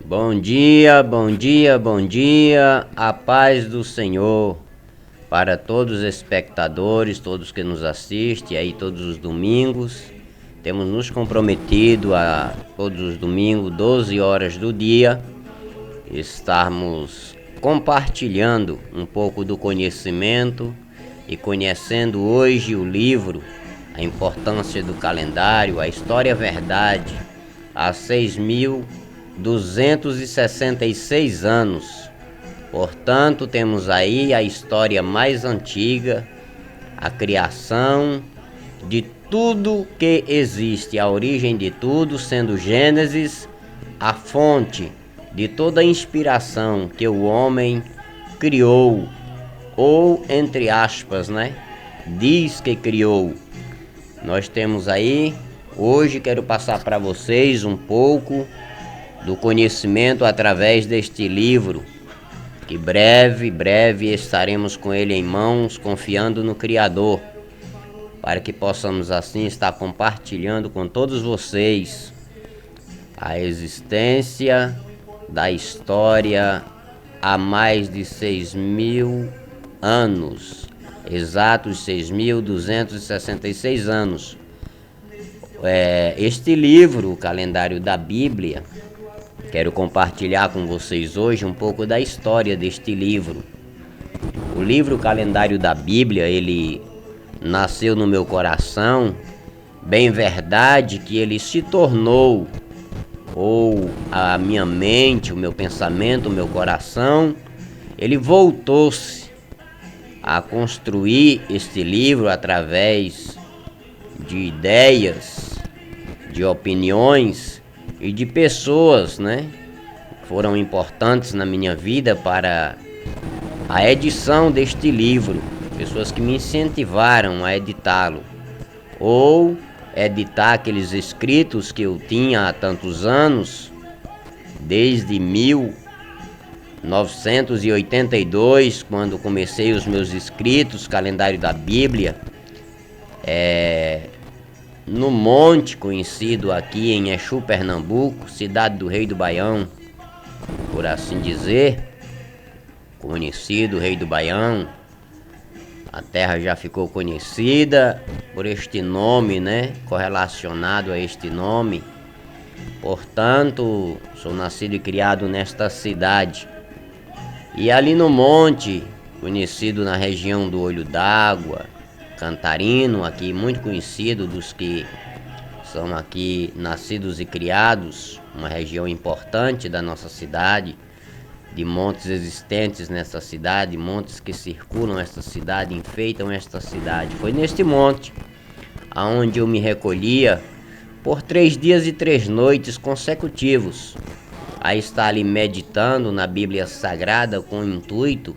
Bom dia, bom dia, bom dia, a paz do Senhor para todos os espectadores, todos que nos assistem aí todos os domingos. Temos nos comprometido a todos os domingos, 12 horas do dia, estarmos compartilhando um pouco do conhecimento e conhecendo hoje o livro, a importância do calendário, a história verdade, há 6.266 anos. Portanto, temos aí a história mais antiga, a criação de tudo que existe, a origem de tudo, sendo Gênesis a fonte de toda a inspiração que o homem criou, ou entre aspas, diz que criou. Nós temos aí, hoje quero passar para vocês um pouco do conhecimento através deste livro, que breve estaremos com ele em mãos, confiando no Criador, para que possamos assim estar compartilhando com todos vocês a existência da história há mais de 6.000 anos, exatos 6.266 anos. Este livro, o calendário da Bíblia, quero compartilhar com vocês hoje um pouco da história deste livro. O livro Calendário da Bíblia, ele nasceu no meu coração, bem verdade que ele se tornou, ou a minha mente, o meu pensamento, o meu coração, ele voltou-se a construir este livro através de ideias, de opiniões e de pessoas, que foram importantes na minha vida para a edição deste livro, pessoas que me incentivaram a editá-lo, ou editar aqueles escritos que eu tinha há tantos anos, desde 1982, quando comecei os meus escritos, calendário da Bíblia, no monte conhecido aqui em Exu, Pernambuco, cidade do Rei do Baião, por assim dizer, conhecido Rei do Baião. A terra já ficou conhecida por este nome, correlacionado a este nome. Portanto, sou nascido e criado nesta cidade. E ali no monte, conhecido na região do Olho d'Água, Cantarino, aqui muito conhecido dos que são aqui nascidos e criados, uma região importante da nossa cidade, de montes existentes nessa cidade, montes que circulam esta cidade, enfeitam esta cidade. Foi neste monte aonde eu me recolhia por 3 dias e 3 noites consecutivos, a estar ali meditando na Bíblia Sagrada com o intuito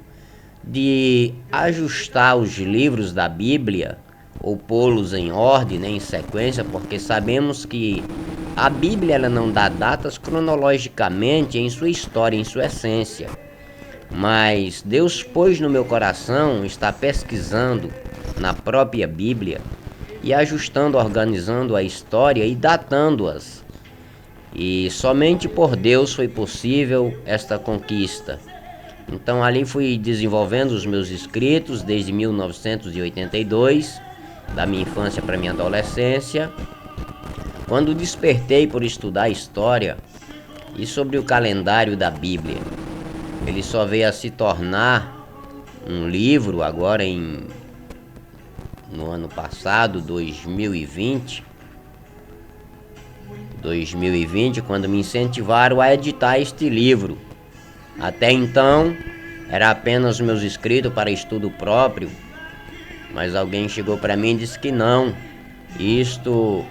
de ajustar os livros da Bíblia ou pô-los em ordem, em sequência, porque sabemos que a Bíblia ela não dá datas cronologicamente em sua história, em sua essência. Mas Deus pôs no meu coração estar pesquisando na própria Bíblia e ajustando, organizando a história e datando-as. E somente por Deus foi possível esta conquista. Então ali fui desenvolvendo os meus escritos desde 1982, da minha infância para minha adolescência. Quando despertei por estudar história e sobre o calendário da Bíblia, ele só veio a se tornar um livro agora no ano passado, 2020, quando me incentivaram a editar este livro. Até então, era apenas meus escritos para estudo próprio, mas alguém chegou para mim e disse que não, isto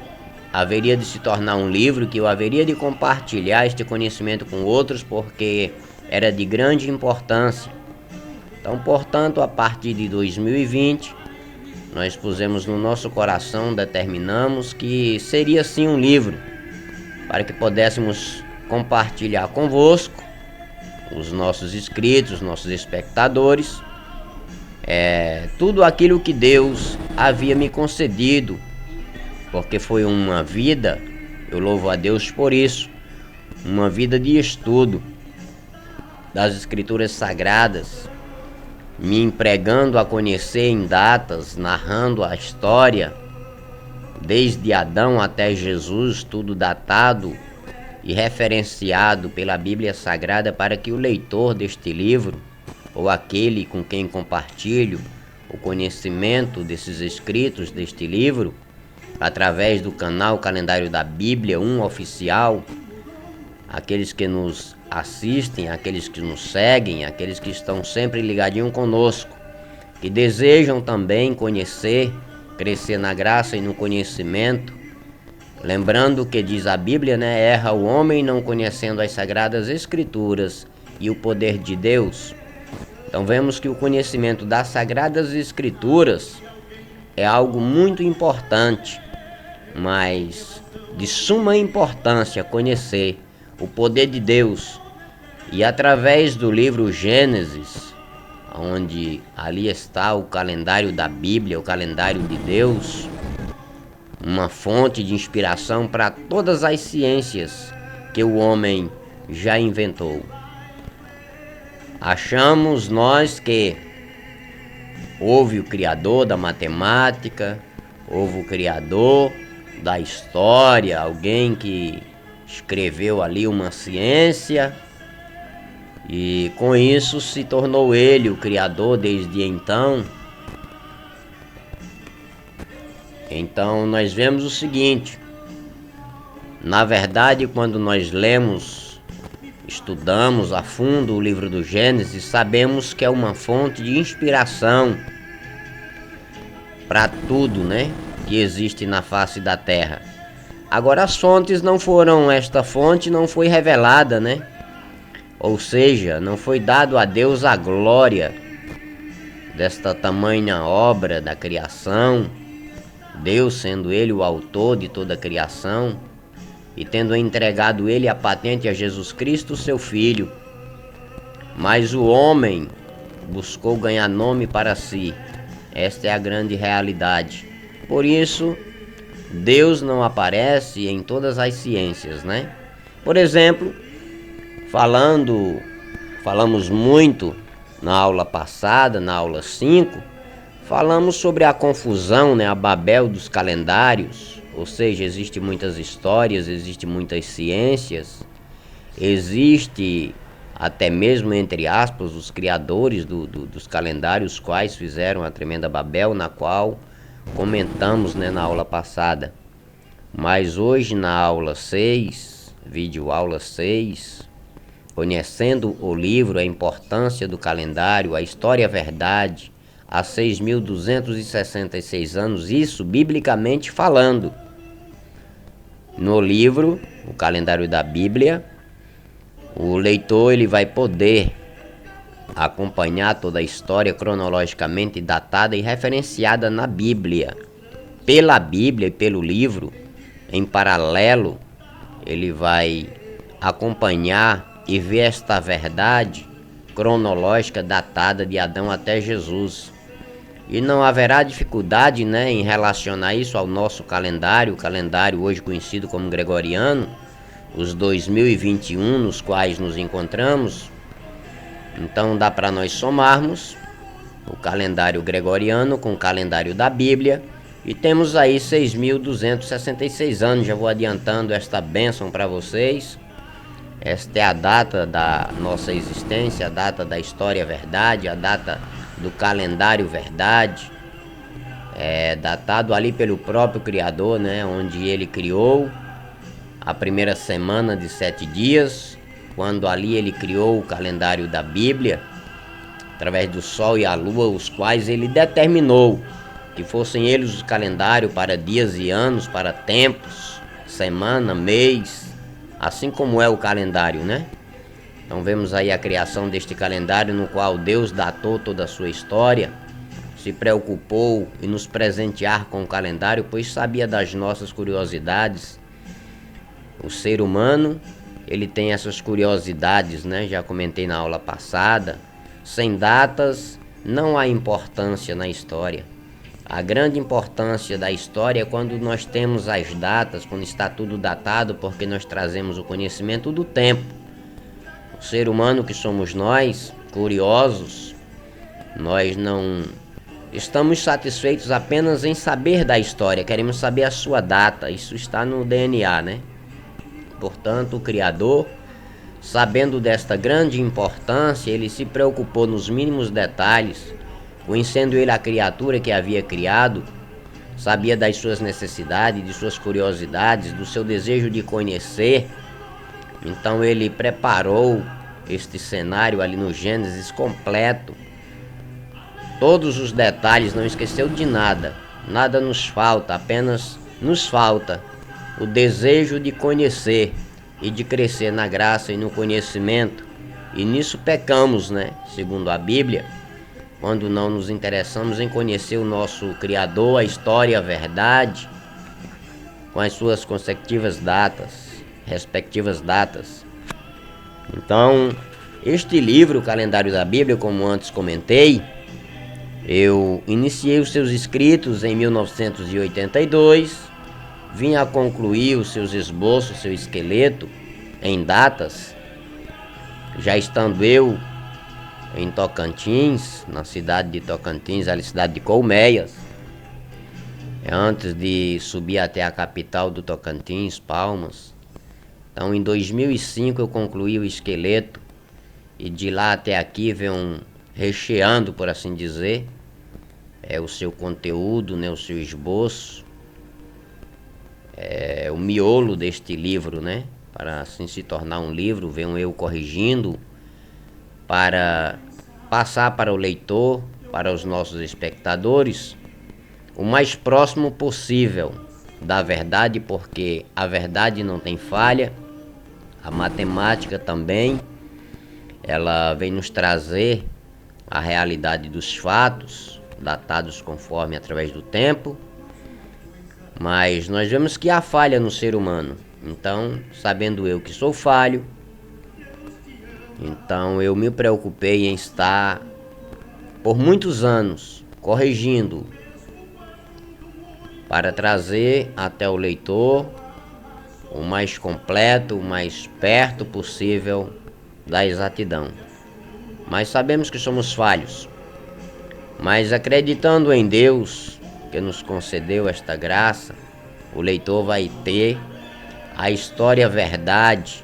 haveria de se tornar um livro, que eu haveria de compartilhar este conhecimento com outros, porque era de grande importância. Então, portanto, a partir de 2020, nós pusemos no nosso coração, determinamos que seria sim um livro, para que pudéssemos compartilhar convosco, os nossos inscritos, os nossos espectadores, tudo aquilo que Deus havia me concedido, porque foi uma vida, eu louvo a Deus por isso, uma vida de estudo das Escrituras Sagradas, me empregando a conhecer em datas, narrando a história, desde Adão até Jesus, tudo datado e referenciado pela Bíblia Sagrada, para que o leitor deste livro, ou aquele com quem compartilho o conhecimento desses escritos deste livro, através do canal Calendário da Bíblia, oficial, aqueles que nos assistem, aqueles que nos seguem, aqueles que estão sempre ligadinhos conosco, que desejam também conhecer, crescer na graça e no conhecimento. Lembrando que diz a Bíblia, né? Erra o homem não conhecendo as Sagradas Escrituras e o poder de Deus. Então vemos que o conhecimento das Sagradas Escrituras é algo muito importante, mas de suma importância conhecer o poder de Deus. E através do livro Gênesis, onde ali está o calendário da Bíblia, o calendário de Deus, uma fonte de inspiração para todas as ciências que o homem já inventou. Achamos nós que houve o criador da matemática, houve o criador da história, alguém que escreveu ali uma ciência, e com isso se tornou ele o criador desde então. Então nós vemos o seguinte: na verdade, quando nós lemos, estudamos a fundo o livro do Gênesis, sabemos que é uma fonte de inspiração para tudo, né, que existe na face da terra. Agora, as fontes não foram, esta fonte não foi revelada, né? Ou seja, não foi dado a Deus a glória desta tamanha obra da criação, Deus sendo ele o autor de toda a criação e tendo entregado ele a patente a Jesus Cristo, seu Filho. Mas o homem buscou ganhar nome para si. Esta é a grande realidade. Por isso, Deus não aparece em todas as ciências, né? Por exemplo, falamos muito na aula passada, na aula 5, falamos sobre a confusão, né, a Babel dos calendários, ou seja, existem muitas histórias, existem muitas ciências, existe até mesmo, entre aspas, os criadores dos calendários, quais fizeram a tremenda Babel, na qual comentamos, né, na aula passada. Mas hoje na aula 6, vídeo aula 6, conhecendo o livro, a importância do calendário, a história e a verdade, há 6.266 anos, isso biblicamente falando. No livro, o calendário da Bíblia, o leitor ele vai poder acompanhar toda a história cronologicamente datada e referenciada na Bíblia. Pela Bíblia e pelo livro, em paralelo, ele vai acompanhar e ver esta verdade cronológica datada de Adão até Jesus. E não haverá dificuldade, né, em relacionar isso ao nosso calendário, o calendário hoje conhecido como gregoriano, os 2021 nos quais nos encontramos. Então dá para nós somarmos o calendário gregoriano com o calendário da Bíblia e temos aí 6.266 anos. Já vou adiantando esta bênção para vocês. Esta é a data da nossa existência, a data da história verdade, a data do calendário verdade. É datado ali pelo próprio Criador, né, onde ele criou a primeira semana de 7 dias, quando ali ele criou o calendário da Bíblia, através do sol e a lua, os quais ele determinou que fossem eles o calendário para dias e anos, para tempos, semana, mês, assim como é o calendário, né? Então vemos aí a criação deste calendário no qual Deus datou toda a sua história, se preocupou em nos presentear com o calendário, pois sabia das nossas curiosidades. O ser humano, ele tem essas curiosidades, né? Já comentei na aula passada. Sem datas, não há importância na história. A grande importância da história é quando nós temos as datas, quando está tudo datado, porque nós trazemos o conhecimento do tempo. O ser humano que somos nós, curiosos, nós não estamos satisfeitos apenas em saber da história, queremos saber a sua data, isso está no DNA, né? Portanto, o Criador, sabendo desta grande importância, ele se preocupou nos mínimos detalhes, conhecendo ele a criatura que havia criado, sabia das suas necessidades, de suas curiosidades, do seu desejo de conhecer. Então ele preparou este cenário ali no Gênesis completo. Todos os detalhes, não esqueceu de nada. Nada nos falta, apenas nos falta o desejo de conhecer e de crescer na graça e no conhecimento. E nisso pecamos, né? Segundo a Bíblia, quando não nos interessamos em conhecer o nosso Criador, a história, a verdade, com as suas respectivas datas. Então, este livro, o Calendário da Bíblia, como antes comentei, eu iniciei os seus escritos em 1982, vim a concluir os seus esboços, seu esqueleto, em datas, já estando eu em Tocantins, na cidade de Tocantins, ali cidade de Colmeias, antes de subir até a capital do Tocantins, Palmas. Então em 2005 eu concluí o esqueleto e de lá até aqui venho recheando, por assim dizer, o seu conteúdo, né, o seu esboço, o miolo deste livro, né, para assim se tornar um livro, venho eu corrigindo para passar para o leitor, para os nossos espectadores, o mais próximo possível da verdade, porque a verdade não tem falha, a matemática também, ela vem nos trazer a realidade dos fatos, datados conforme através do tempo, mas nós vemos que há falha no ser humano. Então, sabendo eu que sou falho, então eu me preocupei em estar por muitos anos corrigindo para trazer até o leitor o mais completo, o mais perto possível da exatidão. Mas sabemos que somos falhos. Mas acreditando em Deus, que nos concedeu esta graça, o leitor vai ter a história verdade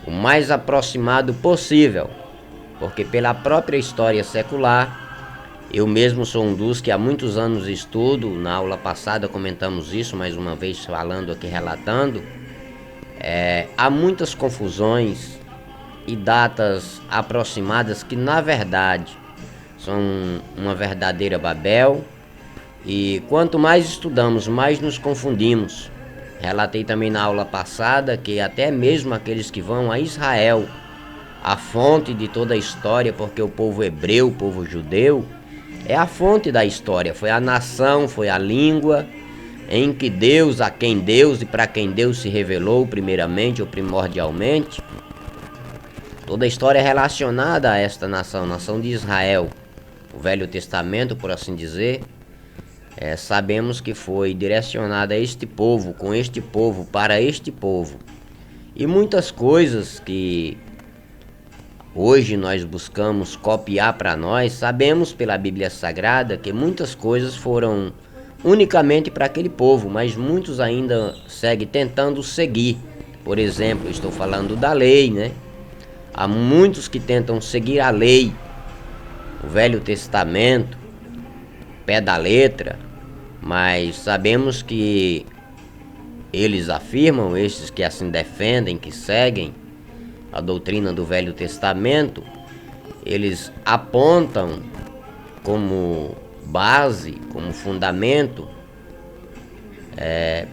o mais aproximado possível, porque pela própria história secular, eu mesmo sou um dos que há muitos anos estudo. Na aula passada comentamos isso, mais uma vez falando aqui, relatando, há muitas confusões e datas aproximadas que na verdade são uma verdadeira Babel, e quanto mais estudamos, mais nos confundimos. Relatei também na aula passada que até mesmo aqueles que vão a Israel, a fonte de toda a história, porque o povo hebreu, o povo judeu, é a fonte da história, foi a nação, foi a língua em que Deus, a quem Deus e para quem Deus se revelou primeiramente ou primordialmente. Toda a história é relacionada a esta nação, nação de Israel. O Velho Testamento, por assim dizer, sabemos que foi direcionada a este povo, com este povo, para este povo. E muitas coisas que hoje nós buscamos copiar para nós, sabemos pela Bíblia Sagrada que muitas coisas foram unicamente para aquele povo, mas muitos ainda seguem tentando seguir. Por exemplo, estou falando da lei, né? Há muitos que tentam seguir a lei, o Velho Testamento, pé da letra, mas sabemos que eles afirmam, esses que assim defendem, que seguem a doutrina do Velho Testamento, eles apontam como base, como fundamento,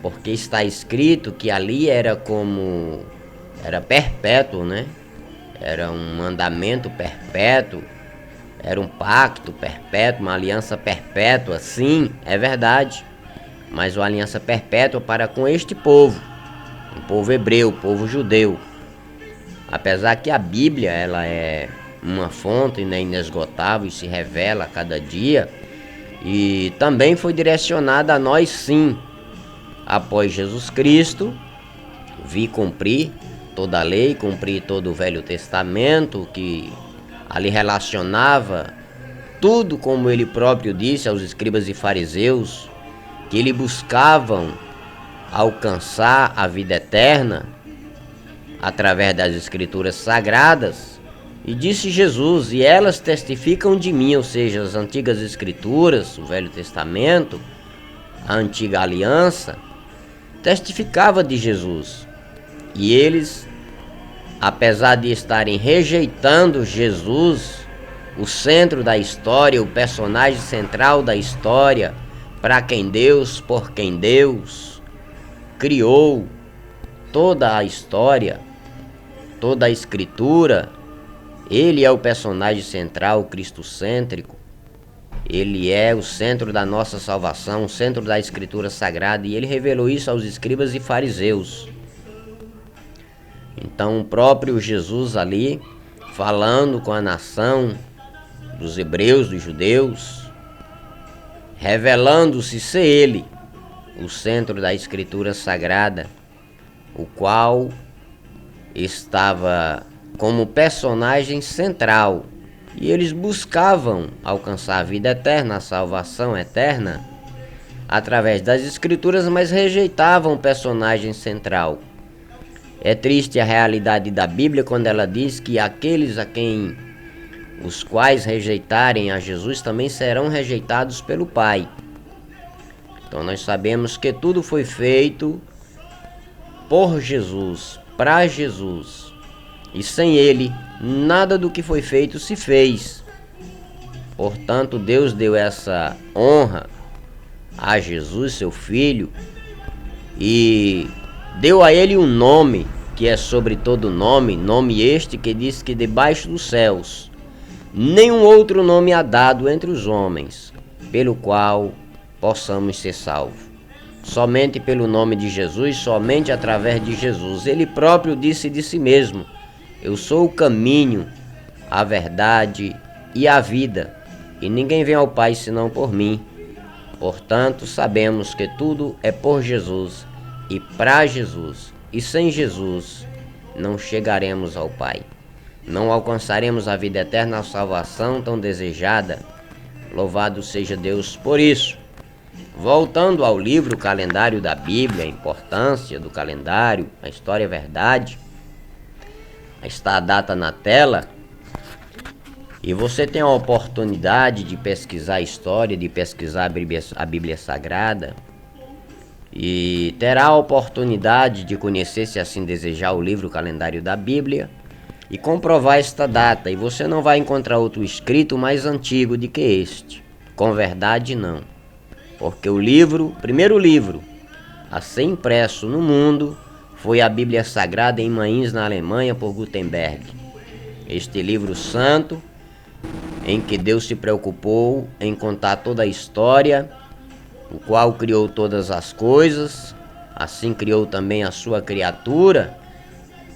porque está escrito que ali era perpétuo, né? Era um mandamento perpétuo, era um pacto perpétuo, uma aliança perpétua. Sim, é verdade, mas uma aliança perpétua para com este povo, o povo hebreu, o povo judeu. Apesar que a Bíblia, ela é uma fonte, né, inesgotável e se revela a cada dia, e também foi direcionada a nós sim, após Jesus Cristo vir cumprir toda a lei, cumprir todo o Velho Testamento, que ali relacionava tudo, como ele próprio disse aos escribas e fariseus, que eles buscavam alcançar a vida eterna através das escrituras sagradas. E disse Jesus: e elas testificam de mim, ou seja, as antigas escrituras, o Velho Testamento, a antiga aliança, testificava de Jesus. E eles, apesar de estarem rejeitando Jesus, o centro da história, o personagem central da história, para quem Deus, por quem Deus criou toda a história, toda a escritura, ele é o personagem central, cristocêntrico. Ele é o centro da nossa salvação, o centro da escritura sagrada, e ele revelou isso aos escribas e fariseus. Então o próprio Jesus ali, falando com a nação dos hebreus, dos judeus, revelando-se ser ele, o centro da escritura sagrada, o qual estava como personagem central. E eles buscavam alcançar a vida eterna, a salvação eterna, através das escrituras, mas rejeitavam o personagem central. É triste a realidade da Bíblia quando ela diz que aqueles a quem os quais rejeitarem a Jesus também serão rejeitados pelo Pai. Então nós sabemos que tudo foi feito por Jesus, para Jesus. E sem ele, nada do que foi feito se fez. Portanto, Deus deu essa honra a Jesus, seu Filho, e deu a ele um nome que é sobre todo nome, nome este que diz que debaixo dos céus nenhum outro nome há dado entre os homens, pelo qual possamos ser salvos. Somente pelo nome de Jesus, somente através de Jesus. Ele próprio disse de si mesmo: eu sou o caminho, a verdade e a vida, e ninguém vem ao Pai senão por mim. Portanto, sabemos que tudo é por Jesus e para Jesus, e sem Jesus não chegaremos ao Pai. Não alcançaremos a vida eterna, a salvação tão desejada. Louvado seja Deus por isso. Voltando ao livro Calendário da Bíblia, a importância do calendário, a história é verdade. Está a data na tela. E você tem a oportunidade de pesquisar a história, de pesquisar a Bíblia Sagrada. E terá a oportunidade de conhecer, se assim desejar, o livro Calendário da Bíblia e comprovar esta data. E você não vai encontrar outro escrito mais antigo do que este. Com verdade, não. Porque o livro, primeiro livro a ser impresso no mundo, foi a Bíblia Sagrada em Mainz, na Alemanha, por Gutenberg. Este livro santo, em que Deus se preocupou em contar toda a história, o qual criou todas as coisas, assim criou também a sua criatura,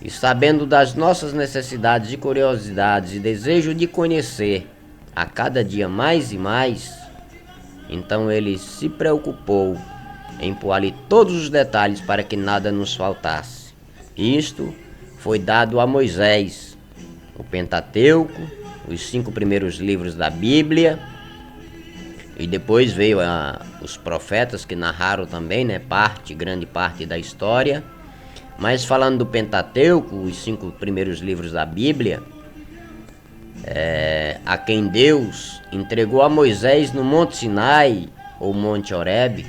e sabendo das nossas necessidades e curiosidades e desejo de conhecer a cada dia mais e mais, então ele se preocupou em pôr ali todos os detalhes para que nada nos faltasse. Isto foi dado a Moisés, o Pentateuco, os 5 primeiros livros da Bíblia, e depois veio os profetas que narraram também, grande parte da história. Mas falando do Pentateuco, os 5 primeiros livros da Bíblia, a quem Deus entregou a Moisés no Monte Sinai, ou Monte Horebe,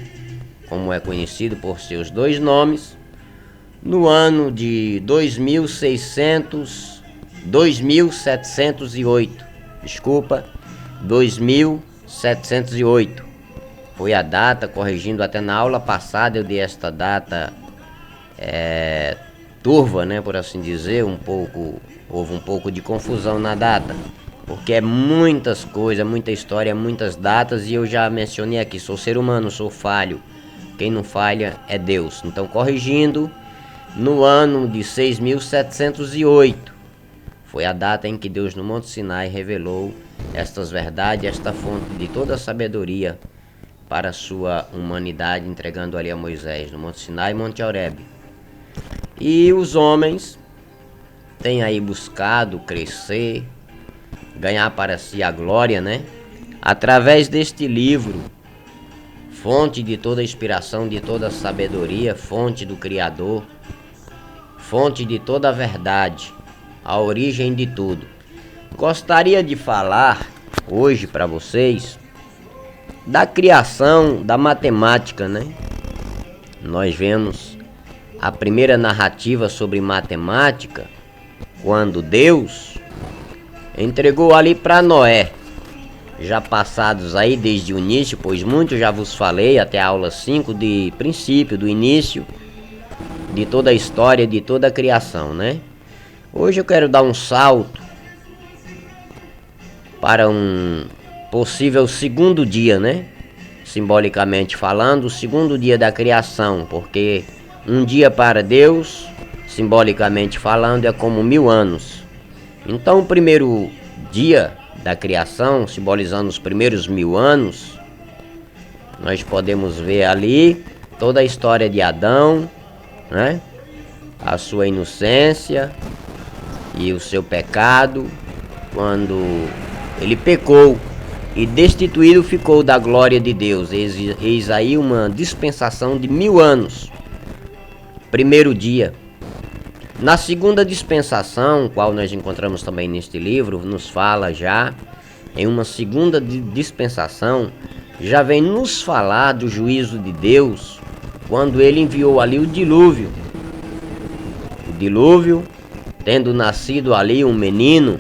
como é conhecido por seus dois nomes, no ano de 2708. Foi a data, corrigindo até na aula passada, eu dei esta data turva, por assim dizer, houve um pouco de confusão na data, porque é muitas coisas, muita história, muitas datas, e eu já mencionei aqui, sou ser humano, sou falho, quem não falha é Deus. Então, corrigindo, no ano de 6708, foi a data em que Deus no Monte Sinai revelou estas verdades, esta fonte de toda a sabedoria para a sua humanidade, entregando ali a Moisés no Monte Sinai e Monte Horebe. E os homens têm aí buscado crescer, ganhar para si a glória, né? Através deste livro, fonte de toda inspiração, de toda sabedoria, fonte do Criador, fonte de toda a verdade, a origem de tudo. Gostaria de falar hoje para vocês da criação da matemática, né? Nós vemos a primeira narrativa sobre matemática quando Deus entregou ali para Noé, já passados aí desde o início, pois muito já vos falei até a aula 5 de princípio, do início de toda a história, de toda a criação, né? Hoje eu quero dar um salto para um possível segundo dia, né? Simbolicamente falando, o segundo dia da criação, porque um dia para Deus, simbolicamente falando, é como 1000 anos. Então o primeiro dia da criação, simbolizando os primeiros 1000 anos, nós podemos ver ali toda a história de Adão, né? A sua inocência e o seu pecado, quando ele pecou e destituído ficou da glória de Deus. Eis aí uma dispensação de 1000 anos. Primeiro dia. Na segunda dispensação, qual nós encontramos também neste livro, nos fala já, em uma segunda dispensação, já vem nos falar do juízo de Deus, quando ele enviou ali o dilúvio. O dilúvio, tendo nascido ali um menino,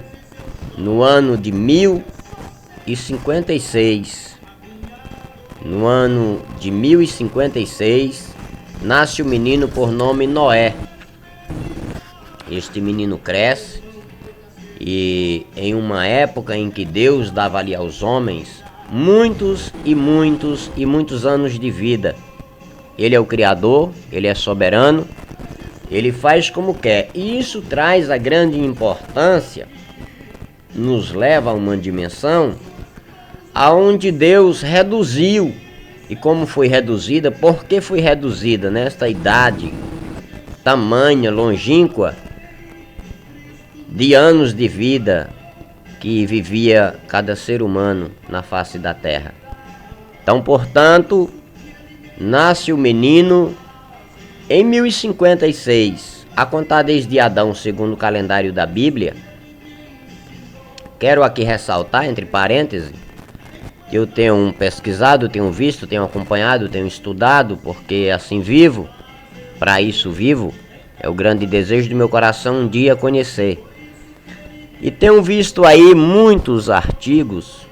no ano de 1056. No ano de 1056, nasce o menino por nome Noé. Este menino cresce e em uma época em que Deus dava ali aos homens muitos e muitos e muitos anos de vida. Ele é o Criador, ele é soberano, ele faz como quer. E isso traz a grande importância, nos leva a uma dimensão aonde Deus reduziu. E como foi reduzida? Por que foi reduzida nesta idade tamanha, longínqua, de anos de vida que vivia cada ser humano na face da terra? Então, portanto, nasce o menino em 1056, a contar desde Adão, segundo o calendário da Bíblia. Quero aqui ressaltar, entre parênteses, que eu tenho pesquisado, tenho visto, tenho acompanhado, tenho estudado, porque assim vivo, para isso vivo, é o grande desejo do meu coração um dia conhecer. E tenho visto aí muitos artigos,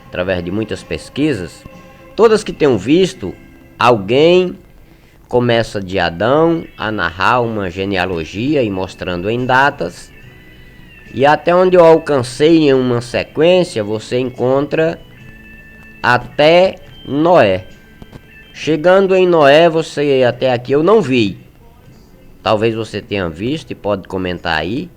através de muitas pesquisas, todas que tenho visto, alguém começa de Adão a narrar uma genealogia e mostrando em datas, e até onde eu alcancei em uma sequência, você encontra até Noé. Chegando em Noé, você até aqui eu não vi. Talvez você tenha visto e pode comentar aí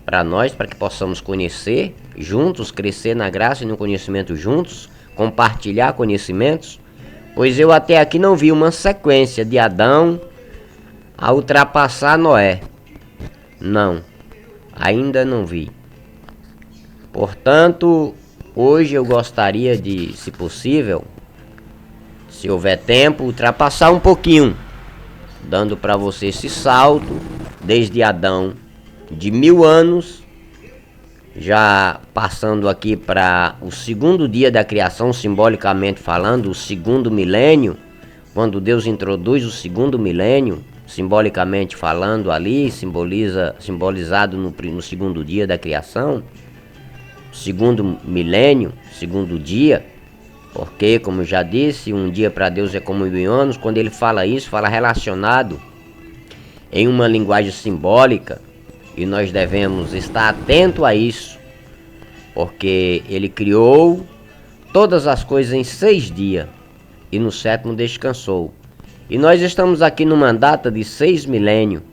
para nós, para que possamos conhecer juntos, crescer na graça e no conhecimento juntos, compartilhar conhecimentos, pois eu até aqui não vi uma sequência de Adão a ultrapassar Noé. Não, ainda não vi. Portanto, hoje eu gostaria de, se possível, se houver tempo, ultrapassar um pouquinho, dando para você esse salto desde Adão de 1000 anos, já passando aqui para o segundo dia da criação, simbolicamente falando, o segundo milênio, quando Deus introduz o segundo milênio, simbolicamente falando ali, simbolizado no segundo dia da criação, segundo milênio, segundo dia, porque, como já disse, um dia para Deus é como 1000 anos. Quando ele fala isso, fala relacionado em uma linguagem simbólica, e nós devemos estar atento a isso, porque ele criou todas as coisas em 6 dias e no 7º descansou. E nós estamos aqui numa data de 6 milênios,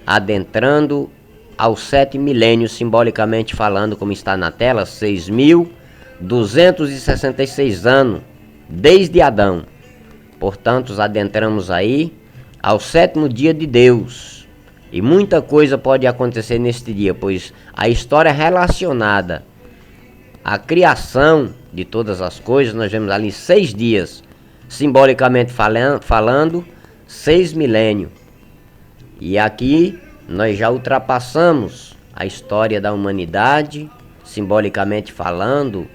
adentrando ao 7º milênio, simbolicamente falando, como está na tela, 6.266 anos desde Adão. Portanto, adentramos aí ao 7º dia de Deus. E muita coisa pode acontecer neste dia, pois a história relacionada à criação de todas as coisas, nós vemos ali 6 dias, simbolicamente falando, 6 milênios. E aqui nós já ultrapassamos a história da humanidade, simbolicamente falando,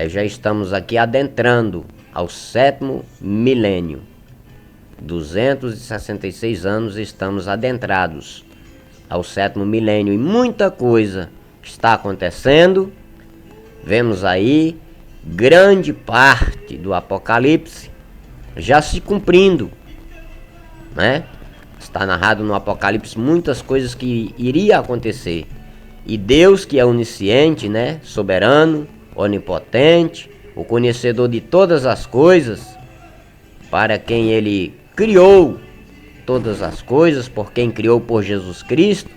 já estamos aqui adentrando ao 7º milênio. 266 anos estamos adentrados ao 7º milênio e muita coisa está acontecendo. Vemos aí grande parte do Apocalipse já se cumprindo, né? Está narrado no Apocalipse muitas coisas que iria acontecer. E Deus, que é onisciente, né? Soberano, onipotente, o conhecedor de todas as coisas, para quem Ele criou todas as coisas, por quem criou por Jesus Cristo,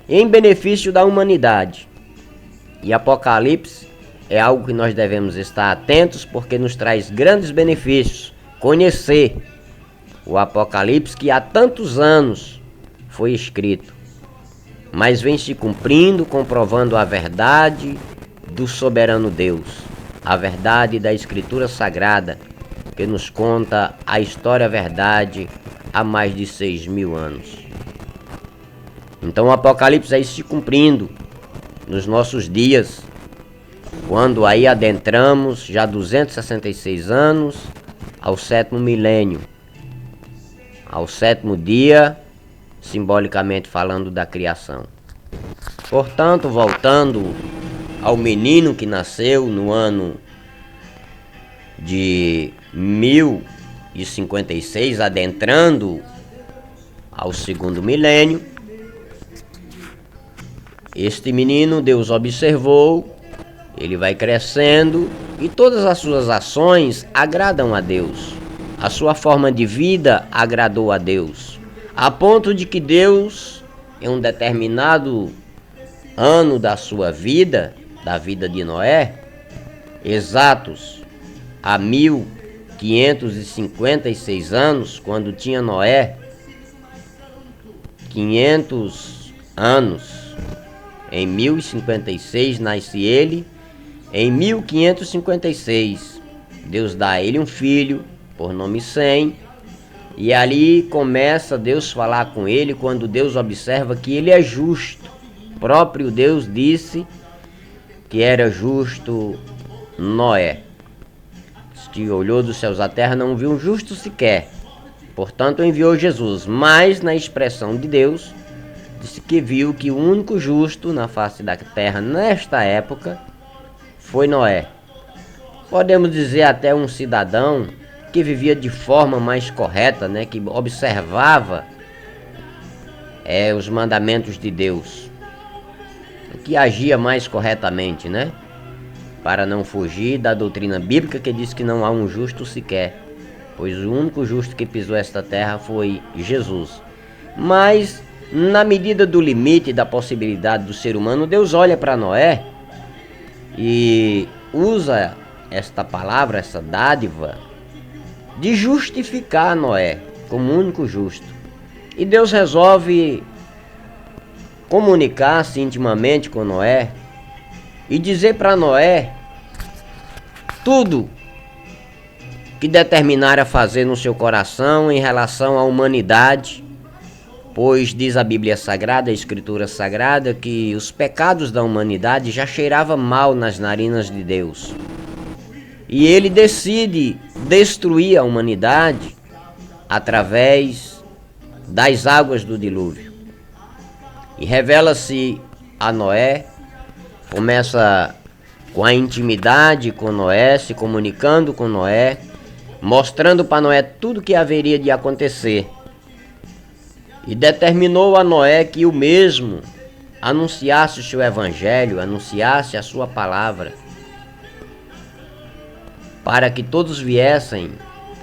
em benefício da humanidade. E Apocalipse é algo que nós devemos estar atentos, porque nos traz grandes benefícios. Conhecer o Apocalipse, que há tantos anos foi escrito, mas vem se cumprindo, comprovando a verdade do soberano Deus, a verdade da Escritura Sagrada, que nos conta a história, a verdade, há mais de 6.000 anos. Então o Apocalipse aí se cumprindo nos nossos dias, quando aí adentramos já 266 anos ao 7º milênio, ao 7º dia, simbolicamente falando da criação. Portanto, voltando ao menino que nasceu no ano de 1056, adentrando ao 2º milênio, este menino Deus observou, ele vai crescendo e todas as suas ações agradam a Deus. A sua forma de vida agradou a Deus, a ponto de que Deus, em um determinado ano da sua vida, da vida de Noé, exatos a 1556 anos, quando tinha Noé 500 anos, em 1056 nasce ele, em 1556 Deus dá a ele um filho, por nome Sem, e ali começa Deus a falar com ele, quando Deus observa que ele é justo. O próprio Deus disse que era justo Noé. Que olhou dos céus à terra, não viu um justo sequer. Portanto, enviou Jesus. Mas, na expressão de Deus, disse que viu que o único justo na face da terra nesta época foi Noé. Podemos dizer até um cidadão que vivia de forma mais correta, né? Que observava os mandamentos de Deus, que agia mais corretamente, né? Para não fugir da doutrina bíblica que diz que não há um justo sequer, pois o único justo que pisou esta terra foi Jesus. Mas, na medida do limite da possibilidade do ser humano, Deus olha para Noé e usa esta palavra, essa dádiva, de justificar Noé como único justo. E Deus resolve comunicar-se intimamente com Noé e dizer para Noé tudo que determinara fazer no seu coração em relação à humanidade, pois diz a Bíblia Sagrada, a Escritura Sagrada, que os pecados da humanidade já cheiravam mal nas narinas de Deus. E ele decide destruir a humanidade através das águas do dilúvio. E revela-se a Noé, começa com a intimidade com Noé, se comunicando com Noé, mostrando para Noé tudo o que haveria de acontecer. E determinou a Noé que o mesmo anunciasse o seu evangelho, anunciasse a sua palavra, para que todos viessem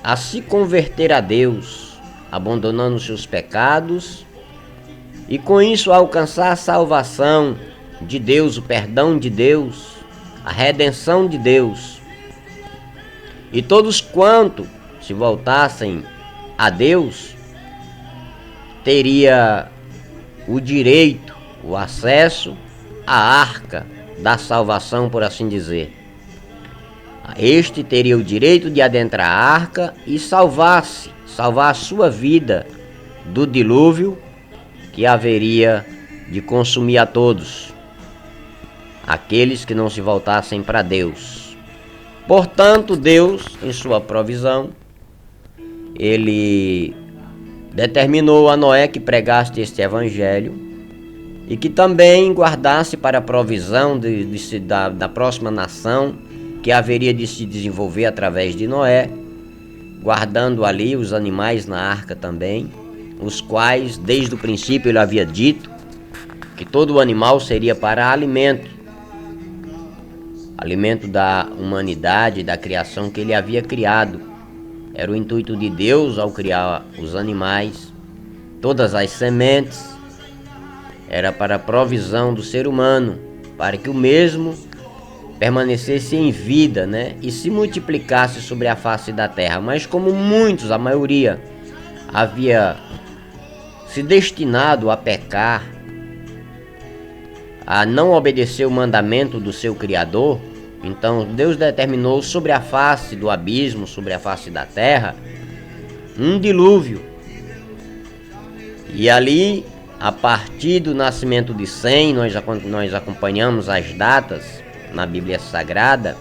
a se converter a Deus, abandonando seus pecados, e com isso alcançar a salvação de Deus, o perdão de Deus, a redenção de Deus. E todos quanto se voltassem a Deus, teria o direito, o acesso à arca da salvação, por assim dizer. Este teria o direito de adentrar a arca e salvar a sua vida do dilúvio que haveria de consumir a todos, aqueles que não se voltassem para Deus. Portanto, Deus, em sua provisão, Ele determinou a Noé que pregasse este evangelho e que também guardasse para a provisão da próxima nação que haveria de se desenvolver através de Noé, guardando ali os animais na arca também, os quais desde o princípio ele havia dito que todo animal seria para alimento da humanidade, da criação que ele havia criado. Era o intuito de Deus ao criar os animais, todas as sementes, era para a provisão do ser humano, para que o mesmo permanecesse em vida, né? E se multiplicasse sobre a face da terra. Mas como muitos, a maioria, havia se destinado a pecar, a não obedecer o mandamento do seu Criador, então Deus determinou sobre a face do abismo, sobre a face da terra, um dilúvio. E ali, a partir do nascimento de Sem, nós acompanhamos as datas na Bíblia Sagrada,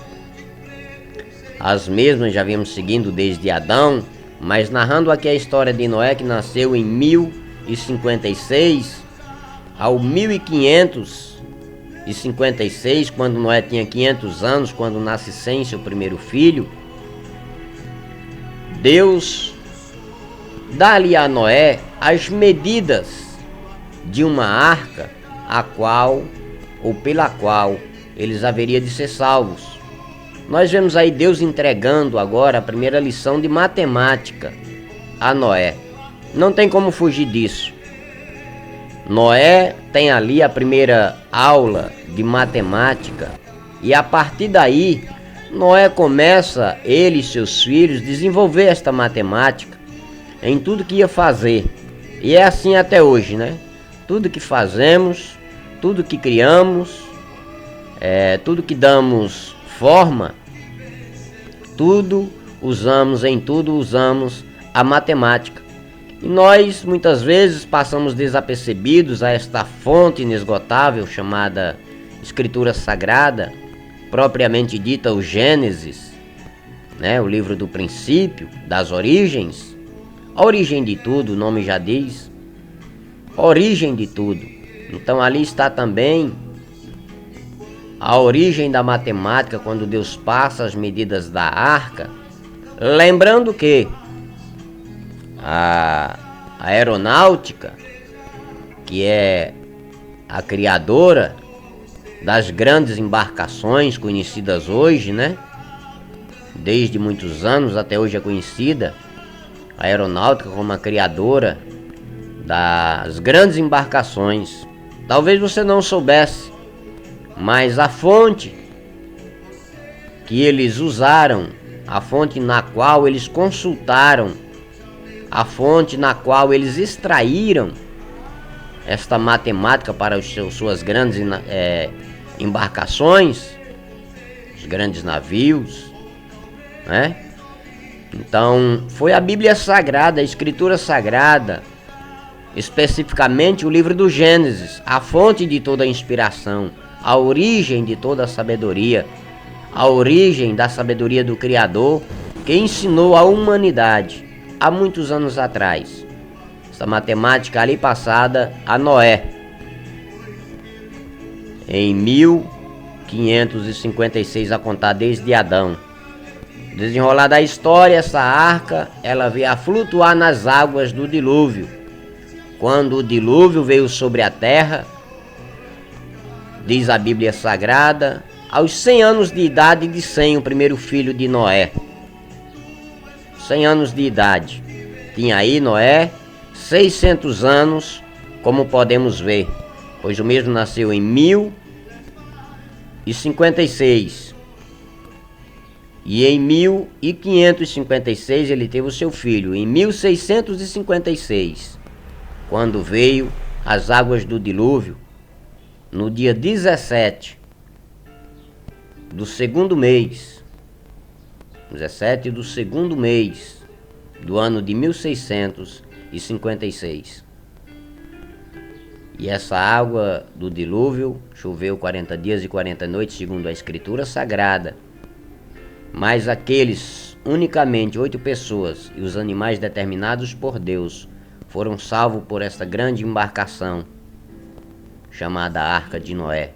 as mesmas já viemos seguindo desde Adão, mas narrando aqui a história de Noé, que nasceu em 1056 ao 1556, quando Noé tinha 500 anos, quando nasce Sem, seu primeiro filho. Deus dá-lhe a Noé as medidas de uma arca, a qual ou pela qual eles haveriam de ser salvos. Nós vemos aí Deus entregando agora a primeira lição de matemática a Noé. Não tem como fugir disso. Noé tem ali a primeira aula de matemática e a partir daí Noé começa, ele e seus filhos, desenvolver esta matemática em tudo que ia fazer. E é assim até hoje, né? Tudo que fazemos, tudo que criamos, tudo que damos forma, em tudo usamos a matemática. E nós muitas vezes passamos desapercebidos a esta fonte inesgotável chamada Escritura Sagrada, propriamente dita o Gênesis, né? O livro do princípio, das origens, a origem de tudo, o nome já diz, origem de tudo. Então ali está também a origem da matemática, quando Deus passa as medidas da arca, lembrando que a aeronáutica, que é a criadora das grandes embarcações conhecidas hoje, né? Desde muitos anos até hoje é conhecida a aeronáutica como a criadora das grandes embarcações. Talvez você não soubesse, mas a fonte que eles usaram, a fonte na qual eles consultaram, a fonte na qual eles extraíram esta matemática para suas grandes embarcações, os grandes navios, né? Então foi a Bíblia Sagrada, a Escritura Sagrada, especificamente o livro do Gênesis, a fonte de toda a inspiração, a origem de toda a sabedoria, a origem da sabedoria do Criador, que ensinou à humanidade há muitos anos atrás. Essa matemática ali passada a Noé, em 1556, a contar desde Adão. Desenrolar da história, essa arca, ela veio a flutuar nas águas do dilúvio. Quando o dilúvio veio sobre a terra, diz a Bíblia Sagrada, aos 100 anos de idade de Sem, o primeiro filho de Noé. 100 anos de idade. Tinha aí Noé 600 anos, como podemos ver, pois o mesmo nasceu em 1056. E em 1556 ele teve o seu filho. Em 1656, quando veio as águas do dilúvio, no dia 17 do segundo mês, 17 do segundo mês do ano de 1656. E essa água do dilúvio choveu 40 dias e 40 noites, segundo a Escritura Sagrada. Mas aqueles, unicamente 8 pessoas e os animais determinados por Deus, foram salvos por esta grande embarcação, chamada Arca de Noé.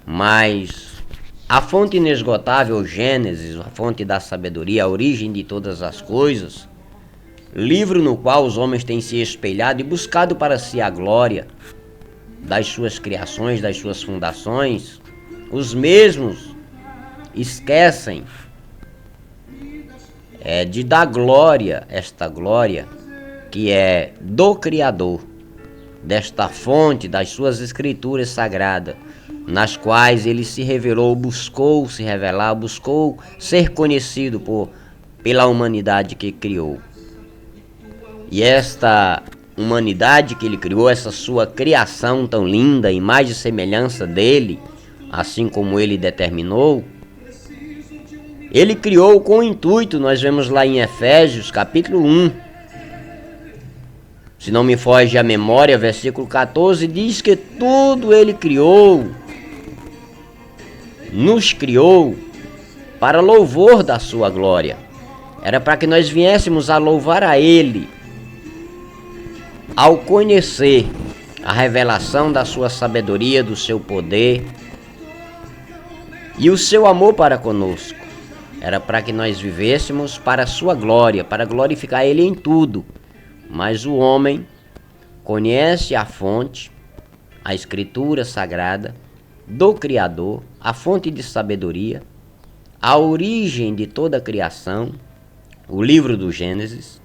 Mas a fonte inesgotável, Gênesis, a fonte da sabedoria, a origem de todas as coisas, livro no qual os homens têm se espelhado e buscado para si a glória das suas criações, das suas fundações, os mesmos esquecem de dar glória, esta glória que é do Criador, desta fonte das suas escrituras sagradas, nas quais ele se revelou, buscou se revelar, buscou ser conhecido pela humanidade que criou. E esta humanidade que ele criou, essa sua criação tão linda, imagem e semelhança dele, assim como ele determinou, ele criou com o intuito, nós vemos lá em Efésios capítulo 1, se não me foge a memória, versículo 14, diz que tudo ele criou, nos criou para louvor da sua glória. Era para que nós viéssemos a louvar a ele, ao conhecer a revelação da sua sabedoria, do seu poder e o seu amor para conosco. Era para que nós vivêssemos para a sua glória, para glorificar ele em tudo. Mas o homem conhece a fonte, a escritura sagrada do Criador, a fonte de sabedoria, a origem de toda a criação, o livro do Gênesis.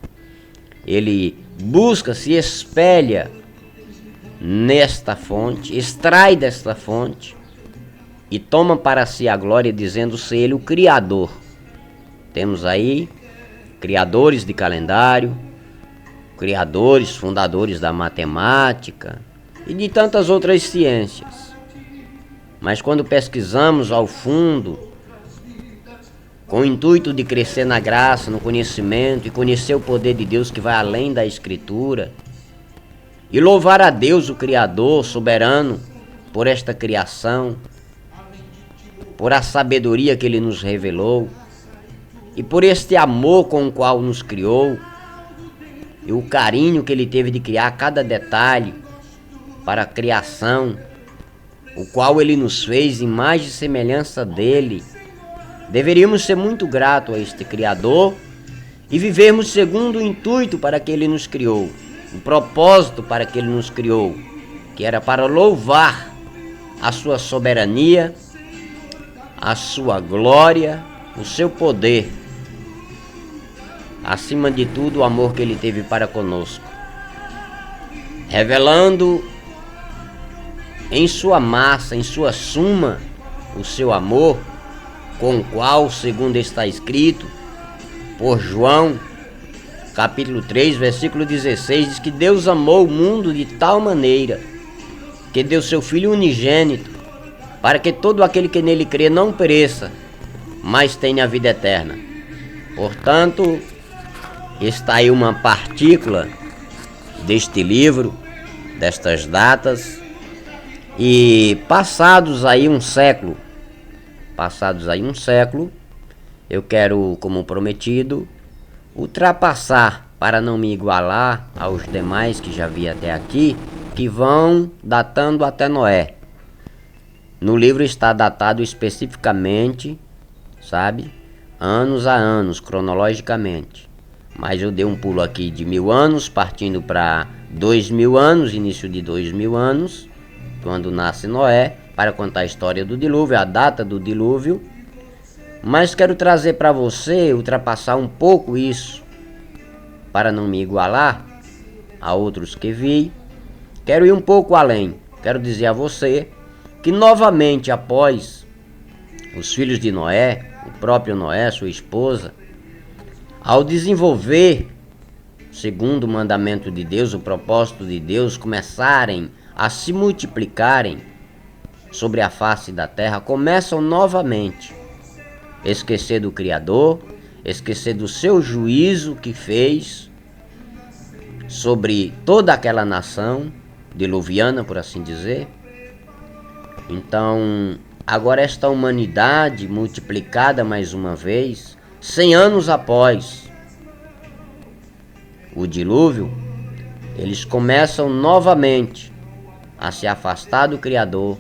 Ele busca, se espelha nesta fonte, extrai desta fonte e toma para si a glória, dizendo ser ele o Criador. Temos aí criadores de calendário, criadores, fundadores da matemática e de tantas outras ciências. Mas quando pesquisamos ao fundo, com o intuito de crescer na graça, no conhecimento e conhecer o poder de Deus que vai além da Escritura, e louvar a Deus, o Criador soberano, por esta criação, por a sabedoria que Ele nos revelou, e por este amor com o qual nos criou, e o carinho que Ele teve de criar cada detalhe para a criação, o qual Ele nos fez imagem e semelhança dEle. Deveríamos ser muito gratos a este Criador e vivermos segundo o intuito para que Ele nos criou, o propósito para que Ele nos criou, que era para louvar a sua soberania, a sua glória, o seu poder, acima de tudo o amor que Ele teve para conosco, revelando em sua massa, em sua suma, o seu amor, com o qual, segundo está escrito por João, capítulo 3, versículo 16, diz que Deus amou o mundo de tal maneira que deu seu Filho unigênito, para que todo aquele que nele crê não pereça, mas tenha a vida eterna. Portanto, está aí uma partícula deste livro, destas datas, e passados aí um século, eu quero, como prometido, ultrapassar, para não me igualar aos demais que já vi até aqui, que vão datando até Noé. No livro está datado especificamente, sabe, anos a anos, cronologicamente. Mas eu dei um pulo aqui de 1000 anos, partindo para 2000 anos, início de 2000 anos, quando nasce Noé, para contar a história do dilúvio, a data do dilúvio. Mas quero trazer para você, ultrapassar um pouco isso, para não me igualar a outros que vi. Quero ir um pouco além. Quero dizer a você que novamente após os filhos de Noé, o próprio Noé, sua esposa, ao desenvolver, segundo o mandamento de Deus, o propósito de Deus, começarem a se multiplicarem sobre a face da terra, começam novamente a esquecer do Criador, esquecer do seu juízo que fez sobre toda aquela nação diluviana, por assim dizer. Então, agora esta humanidade multiplicada mais uma vez, 100 anos após o dilúvio, eles começam novamente a se afastar do Criador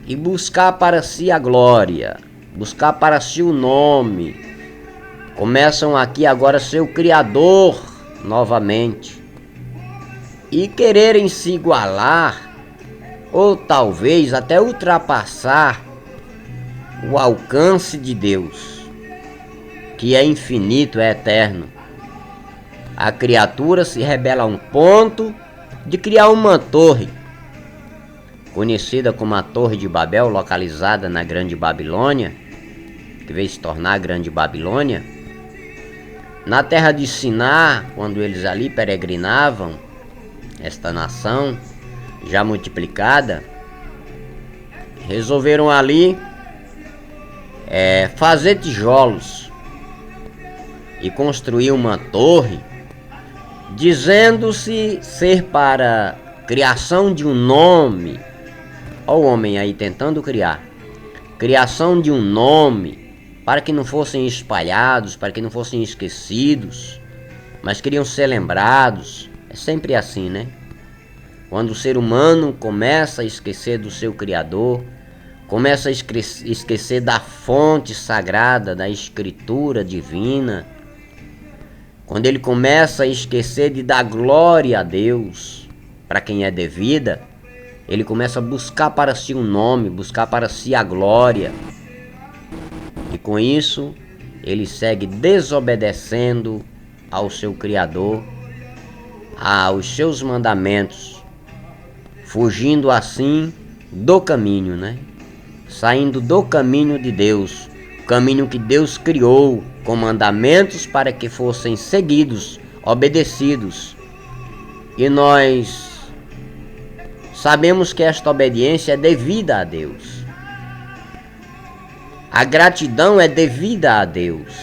e buscar para si a glória, buscar para si o nome. Começam aqui agora a ser o Criador novamente e quererem se igualar ou talvez até ultrapassar o alcance de Deus, que é infinito, é eterno. A criatura se rebela a um ponto de criar uma torre, conhecida como a Torre de Babel, localizada na Grande Babilônia, que veio se tornar a Grande Babilônia. Na terra de Siná, quando eles ali peregrinavam, esta nação já multiplicada, resolveram ali fazer tijolos e construir uma torre, dizendo-se ser para criação de um nome. Olha o homem aí tentando criação de um nome, para que não fossem espalhados, para que não fossem esquecidos, mas queriam ser lembrados. É sempre assim, né? Quando o ser humano começa a esquecer do seu Criador, começa a esquecer da fonte sagrada, da escritura divina, quando ele começa a esquecer de dar glória a Deus para quem é devida, ele começa a buscar para si um nome, buscar para si a glória. E com isso, ele segue desobedecendo ao seu Criador, aos seus mandamentos, fugindo assim do caminho, né? Saindo do caminho de Deus, o caminho que Deus criou, com mandamentos para que fossem seguidos, obedecidos. E nós sabemos que esta obediência é devida a Deus. A gratidão é devida a Deus.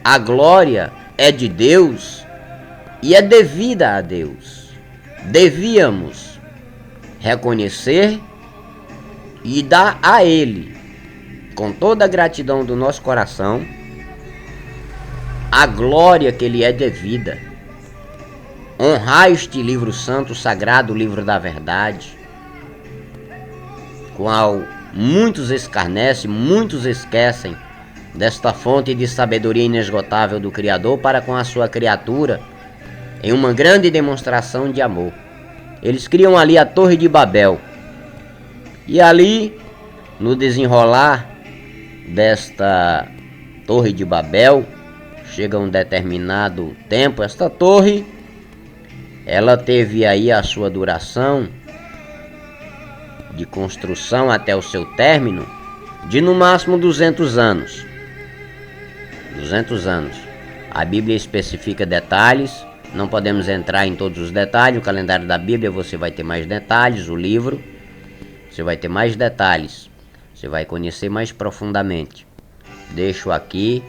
A glória é de Deus e é devida a Deus. Devíamos reconhecer e dar a Ele, com toda a gratidão do nosso coração, a glória que Ele é devida. Honrar este livro santo, sagrado livro da verdade, qual muitos escarnecem, muitos esquecem desta fonte de sabedoria inesgotável do Criador para com a sua criatura, em uma grande demonstração de amor. Eles criam ali a Torre de Babel, e ali, no desenrolar desta Torre de Babel, chega um determinado tempo, esta torre, ela teve aí a sua duração de construção até o seu término de no máximo 200 anos. 200 anos. A Bíblia especifica detalhes, não podemos entrar em todos os detalhes. O calendário da Bíblia você vai ter mais detalhes, o livro você vai ter mais detalhes, você vai conhecer mais profundamente. Deixo aqui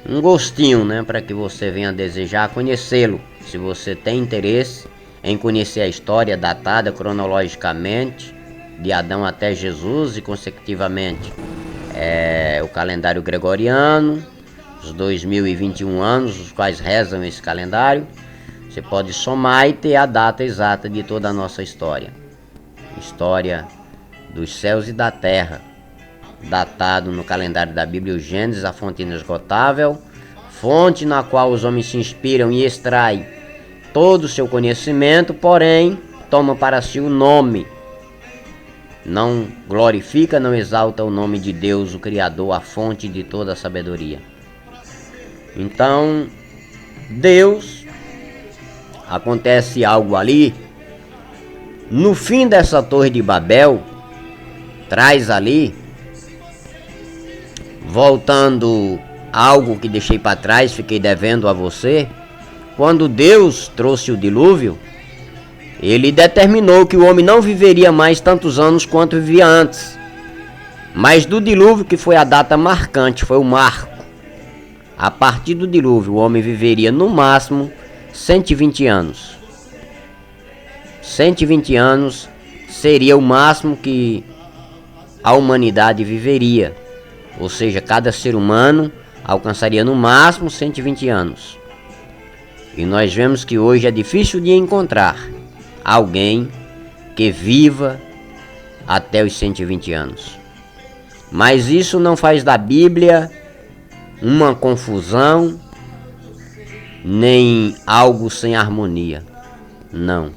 um gostinho, né, para que você venha desejar conhecê-lo, se você tem interesse em conhecer a história datada cronologicamente de Adão até Jesus e consecutivamente o calendário gregoriano, os 2021 anos os quais rezam esse calendário. Você pode somar e ter a data exata de toda a nossa história dos céus e da terra, datado no calendário da Bíblia, o Gênesis, a fonte inesgotável, fonte na qual os homens se inspiram e extraem todo o seu conhecimento, porém toma para si o nome, não glorifica, não exalta o nome de Deus, o Criador, a fonte de toda a sabedoria. Então, Deus, acontece algo ali, no fim dessa Torre de Babel, traz ali voltando a algo que deixei para trás, fiquei devendo a você, quando Deus trouxe o dilúvio, ele determinou que o homem não viveria mais tantos anos quanto vivia antes. Mas do dilúvio, que foi a data marcante, foi o marco. A partir do dilúvio, o homem viveria no máximo 120 anos. 120 anos seria o máximo que a humanidade viveria. Ou seja, cada ser humano alcançaria no máximo 120 anos. E nós vemos que hoje é difícil de encontrar alguém que viva até os 120 anos. Mas isso não faz da Bíblia uma confusão, nem algo sem harmonia. Não.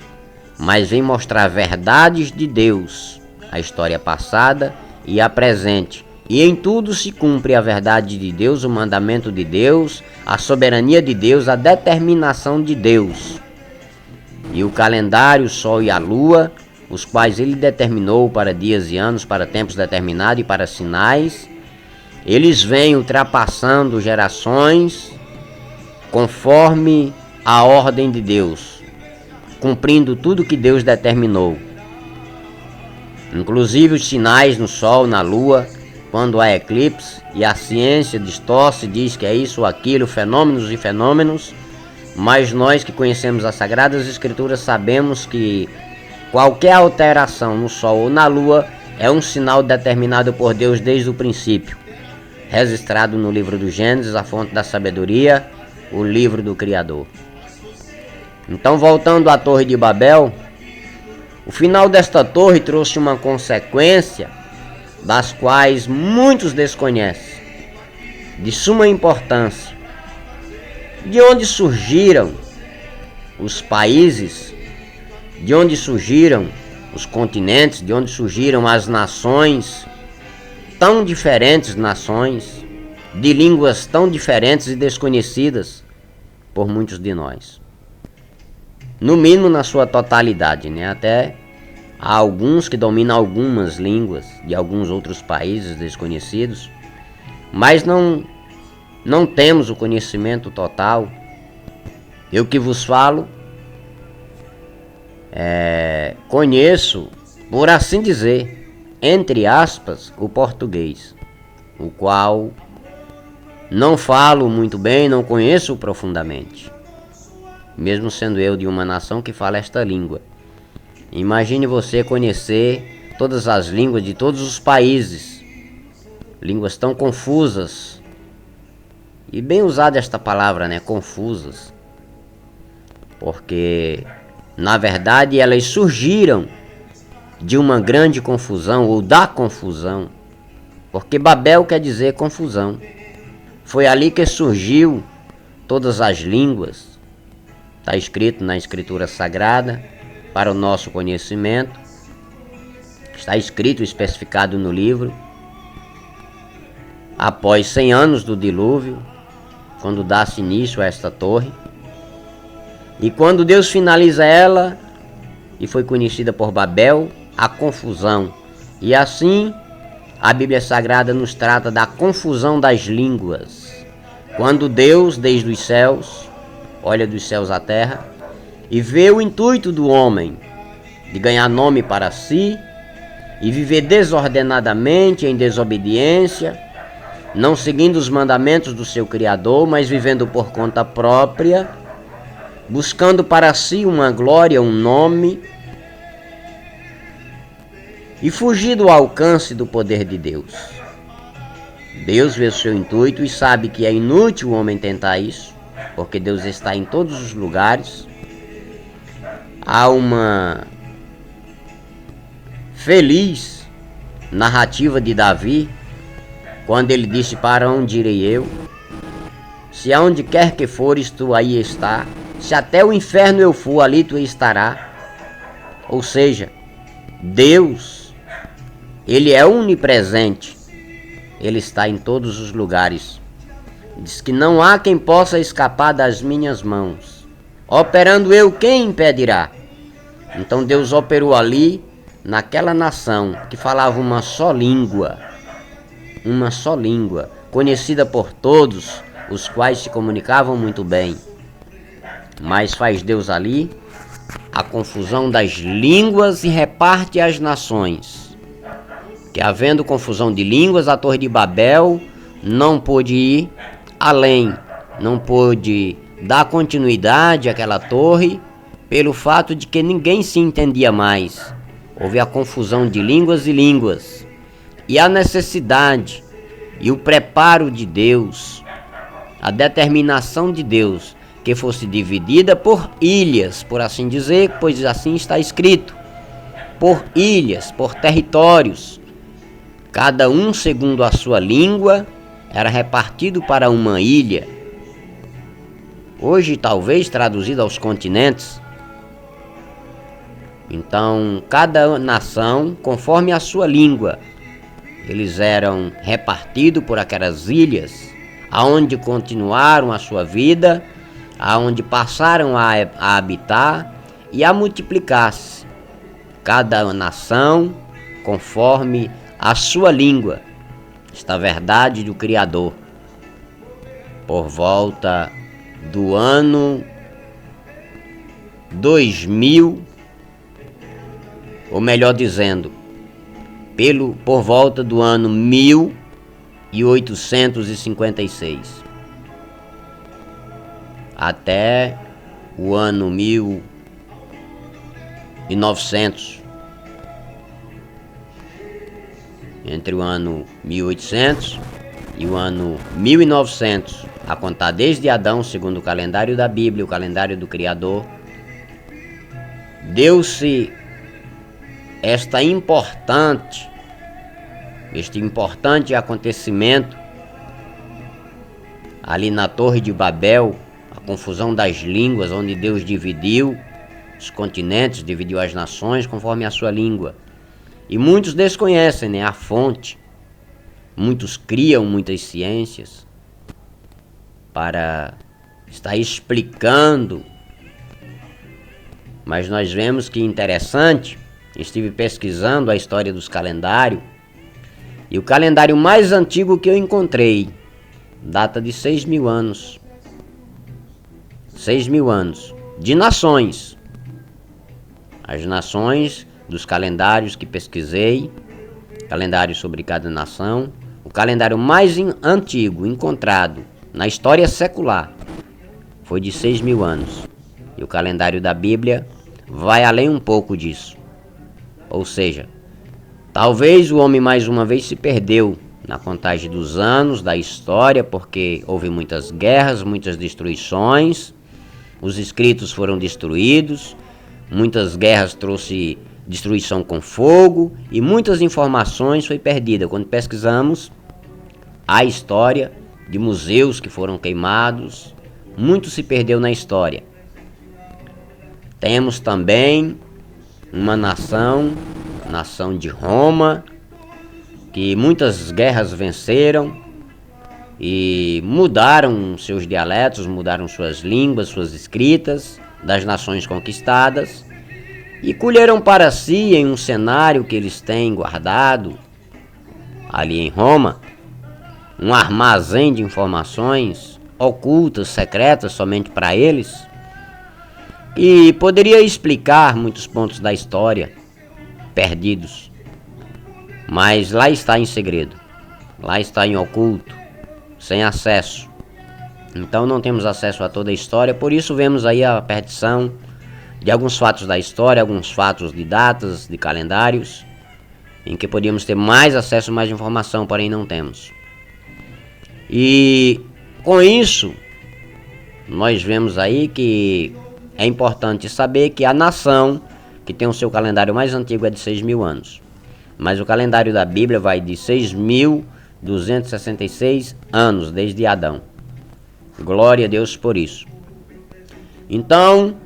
Mas vem mostrar verdades de Deus, a história passada e a presente. E em tudo se cumpre a verdade de Deus, o mandamento de Deus, a soberania de Deus, a determinação de Deus. E o calendário, o sol e a lua, os quais ele determinou para dias e anos, para tempos determinados e para sinais, eles vêm ultrapassando gerações conforme a ordem de Deus, cumprindo tudo que Deus determinou. Inclusive os sinais no sol, na lua, quando há eclipse, e a ciência distorce, diz que é isso ou aquilo, fenômenos e fenômenos, mas nós que conhecemos as Sagradas Escrituras sabemos que qualquer alteração no sol ou na lua é um sinal determinado por Deus desde o princípio, registrado no livro do Gênesis, a fonte da sabedoria, o livro do Criador. Então, voltando à Torre de Babel, o final desta torre trouxe uma consequência das quais muitos desconhecem, de suma importância. De onde surgiram os países, de onde surgiram os continentes, de onde surgiram as nações, tão diferentes nações, de línguas tão diferentes e desconhecidas por muitos de nós. No mínimo na sua totalidade, né? Até há alguns que dominam algumas línguas de alguns outros países desconhecidos, mas não temos o conhecimento total. Eu que vos falo, conheço, por assim dizer, entre aspas, o português, o qual não falo muito bem, não conheço profundamente, mesmo sendo eu de uma nação que fala esta língua. Imagine você conhecer todas as línguas de todos os países, línguas tão confusas, e bem usada esta palavra, né, confusas, porque na verdade elas surgiram de uma grande confusão, ou da confusão, porque Babel quer dizer confusão. Foi ali que surgiu todas as línguas. Está escrito na Escritura Sagrada, para o nosso conhecimento. Está escrito, especificado no livro. Após 100 anos do dilúvio, quando dá-se início a esta torre, e quando Deus finaliza ela, e foi conhecida por Babel, a confusão. E assim, a Bíblia Sagrada nos trata da confusão das línguas. Quando Deus, desde os céus, olha dos céus à terra, e vê o intuito do homem de ganhar nome para si, e viver desordenadamente, em desobediência, não seguindo os mandamentos do seu Criador, mas vivendo por conta própria, buscando para si uma glória, um nome, e fugir do alcance do poder de Deus. Deus vê o seu intuito e sabe que é inútil o homem tentar isso, porque Deus está em todos os lugares. Há uma feliz narrativa de Davi, quando ele disse: para onde irei eu? Se aonde quer que fores, tu aí está. Se até o inferno eu for, ali tu estará. Ou seja, Deus, Ele é onipresente. Ele está em todos os lugares. Diz que não há quem possa escapar das minhas mãos. Operando eu, quem impedirá? Então Deus operou ali, naquela nação que falava uma só língua. Uma só língua. conhecida por todos, os quais se comunicavam muito bem. Mas faz Deus ali a confusão das línguas e reparte as nações. Que havendo confusão de línguas, a Torre de Babel não pôde ir além, não pôde dar continuidade àquela torre, pelo fato de que ninguém se entendia mais. Houve a confusão de línguas e línguas. E a necessidade e o preparo de Deus, a determinação de Deus, que fosse dividida por ilhas, por assim dizer, pois assim está escrito, por ilhas, por territórios, cada um segundo a sua língua, era repartido para uma ilha. Hoje talvez traduzido aos continentes. Então, cada nação, conforme a sua língua, eles eram repartidos por aquelas ilhas, aonde continuaram a sua vida, aonde passaram a habitar e a multiplicar-se. Cada nação conforme a sua língua. Esta verdade do Criador. Por volta do ano 2000, ou melhor dizendo, por volta do ano 1856 até o ano 1900. Entre o ano 1800 e o ano 1900, a contar desde Adão, segundo o calendário da Bíblia, o calendário do Criador, deu-se este importante acontecimento ali na Torre de Babel, a confusão das línguas, onde Deus dividiu os continentes, dividiu as nações conforme a sua língua. E muitos desconhecem, né, a fonte. Muitos criam muitas ciências para estar explicando. Mas nós vemos que interessante, estive pesquisando a história dos calendários, e o calendário mais antigo que eu encontrei data de 6.000 anos. 6.000 anos de nações. As nações dos calendários que pesquisei, calendário sobre cada nação, o calendário mais antigo encontrado na história secular foi de 6.000 anos. E o calendário da Bíblia vai além um pouco disso. Ou seja, talvez o homem mais uma vez se perdeu na contagem dos anos da história, porque houve muitas guerras, muitas destruições, os escritos foram destruídos, muitas guerras trouxe destruição com fogo e muitas informações foi perdida. Quando pesquisamos a história de museus que foram queimados, muito se perdeu na história. Temos também uma nação de Roma, que muitas guerras venceram e mudaram seus dialetos, mudaram suas línguas, suas escritas das nações conquistadas e colheram para si, em um cenário que eles têm guardado ali em Roma, um armazém de informações ocultas, secretas somente para eles, e poderia explicar muitos pontos da história perdidos, mas lá está em segredo, lá está em oculto, sem acesso. Então não temos acesso a toda a história, por isso vemos aí a perdição de alguns fatos da história, alguns fatos de datas, de calendários, em que podíamos ter mais acesso, mais informação, porém não temos. E com isso, nós vemos aí que é importante saber que a nação que tem o seu calendário mais antigo é de 6.000 anos. Mas o calendário da Bíblia vai de 6.266 anos, desde Adão. Glória a Deus por isso. Então,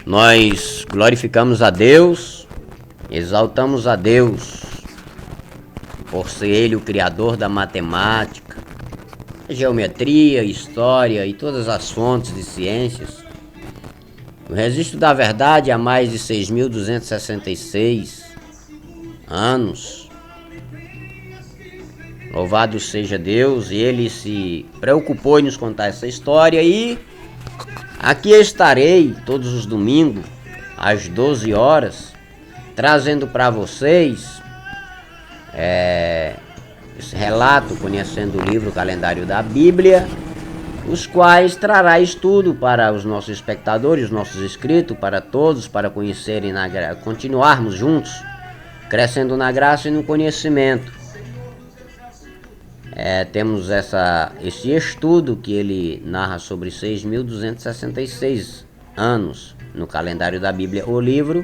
nós glorificamos a Deus, exaltamos a Deus, por ser Ele o Criador da matemática, geometria, história e todas as fontes de ciências. O registro da verdade há mais de 6.266 anos. Louvado seja Deus, e Ele se preocupou em nos contar essa história, e aqui estarei todos os domingos, às 12 horas, trazendo para vocês esse relato, conhecendo o livro, o calendário da Bíblia, os quais trará estudo para os nossos espectadores, os nossos inscritos, para todos, para conhecerem, continuarmos juntos, crescendo na graça e no conhecimento. Temos esse estudo que ele narra sobre 6.266 anos no calendário da Bíblia, o livro,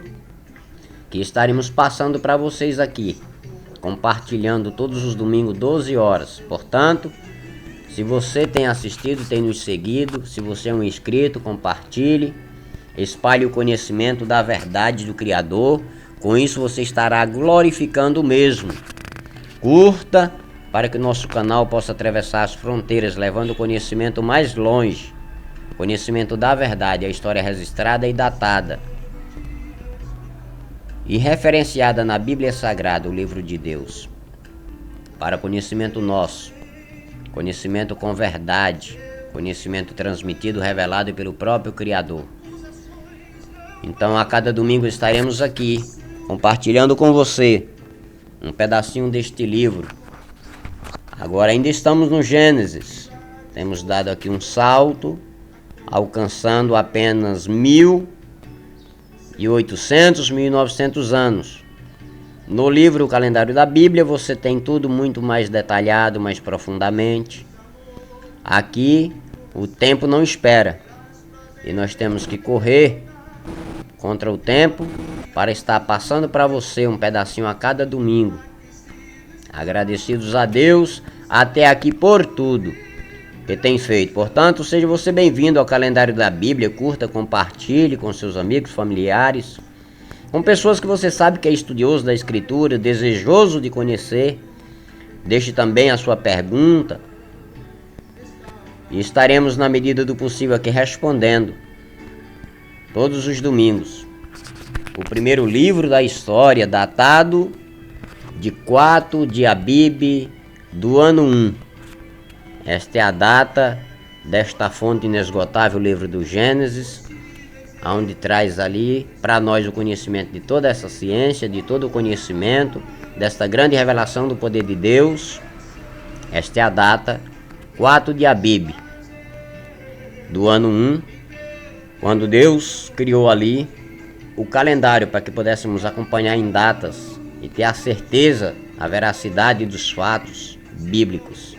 que estaremos passando para vocês aqui, compartilhando todos os domingos, 12 horas. Portanto, se você tem assistido, tem nos seguido, se você é um inscrito, compartilhe, espalhe o conhecimento da verdade do Criador. Com isso você estará glorificando o mesmo. Curta, para que o nosso canal possa atravessar as fronteiras, levando o conhecimento mais longe. Conhecimento da verdade, a história registrada e datada e referenciada na Bíblia Sagrada, o livro de Deus, para conhecimento nosso, conhecimento com verdade, conhecimento transmitido, revelado pelo próprio Criador. Então, a cada domingo estaremos aqui, compartilhando com você um pedacinho deste livro. Agora ainda estamos no Gênesis, temos dado aqui um salto, alcançando apenas 1.800, 1.900 anos. No livro O Calendário da Bíblia você tem tudo muito mais detalhado, mais profundamente. Aqui o tempo não espera e nós temos que correr contra o tempo para estar passando para você um pedacinho a cada domingo. Agradecidos a Deus até aqui por tudo que tem feito. Portanto, seja você bem-vindo ao calendário da Bíblia. Curta, compartilhe com seus amigos, familiares, com pessoas que você sabe que é estudioso da Escritura, desejoso de conhecer. Deixe também a sua pergunta e estaremos, na medida do possível, aqui respondendo todos os domingos. O primeiro livro da história, datado de 4 de Abib do ano 1. Esta é a data desta fonte inesgotável, o livro do Gênesis, onde traz ali para nós o conhecimento de toda essa ciência, de todo o conhecimento, desta grande revelação do poder de Deus. Esta é a data 4 de Abib do ano 1, quando Deus criou ali o calendário para que pudéssemos acompanhar em datas e ter a certeza, a veracidade dos fatos bíblicos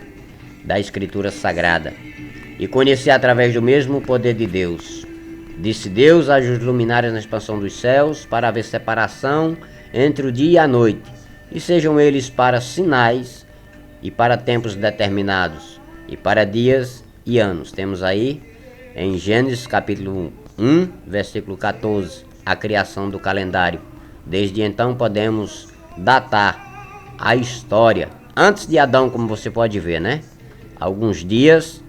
da Escritura Sagrada e conhecer através do mesmo o poder de Deus. Disse Deus às luminárias na expansão dos céus para haver separação entre o dia e a noite, e sejam eles para sinais e para tempos determinados e para dias e anos. Temos aí em Gênesis capítulo 1, versículo 14, a criação do calendário. Desde então podemos datar a história antes de Adão, como você pode ver, né? Alguns dias